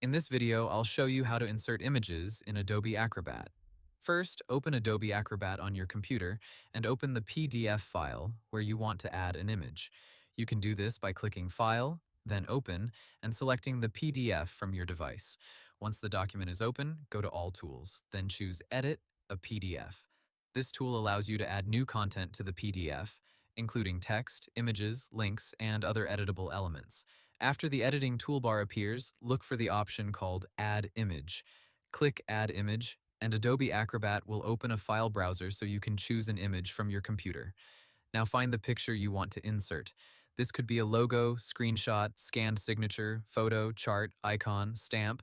In this video, I'll show you how to insert images in Adobe Acrobat. First, open Adobe Acrobat on your computer and open the PDF file where you want to add an image. You can do this by clicking File, then Open, and selecting the PDF from your device. Once the document is open, go to All Tools, then choose Edit a PDF. This tool allows you to add new content to the PDF, including text, images, links, and other editable elements. After the editing toolbar appears, look for the option called Add Image. Click Add Image, and Adobe Acrobat will open a file browser so you can choose an image from your computer. Now find the picture you want to insert. This could be a logo, screenshot, scanned signature, photo, chart, icon, stamp,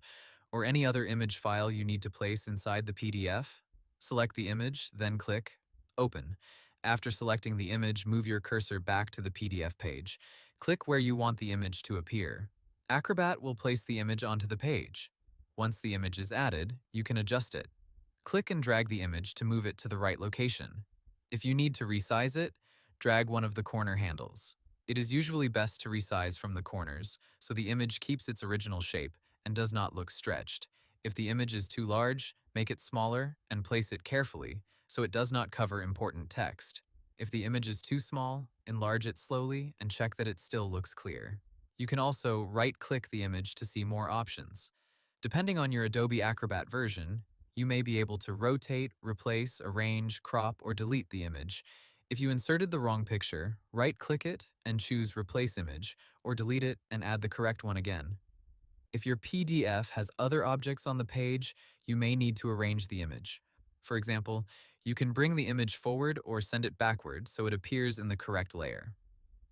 or any other image file you need to place inside the PDF. Select the image, then click Open. After selecting the image, move your cursor back to the PDF page. Click where you want the image to appear. Acrobat will place the image onto the page. Once the image is added, you can adjust it. Click and drag the image to move it to the right location. If you need to resize it, drag one of the corner handles. It is usually best to resize from the corners, so the image keeps its original shape and does not look stretched. If the image is too large, make it smaller and place it carefully so it does not cover important text. If the image is too small, enlarge it slowly and check that it still looks clear. You can also right-click the image to see more options. Depending on your Adobe Acrobat version, you may be able to rotate, replace, arrange, crop, or delete the image. If you inserted the wrong picture, right-click it and choose Replace Image, or delete it and add the correct one again. If your PDF has other objects on the page, you may need to arrange the image. For example, you can bring the image forward or send it backward so it appears in the correct layer.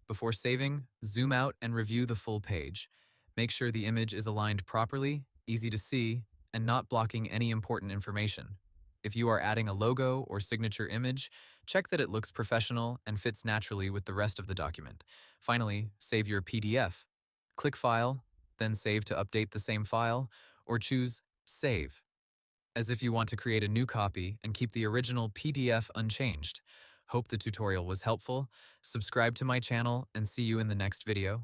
Before saving, zoom out and review the full page. Make sure the image is aligned properly, easy to see, and not blocking any important information. If you are adding a logo or signature image, check that it looks professional and fits naturally with the rest of the document. Finally, save your PDF. Click File, then Save to update the same file, or choose Save, as if you want to create a new copy and keep the original PDF unchanged. Hope the tutorial was helpful. Subscribe to my channel and see you in the next video.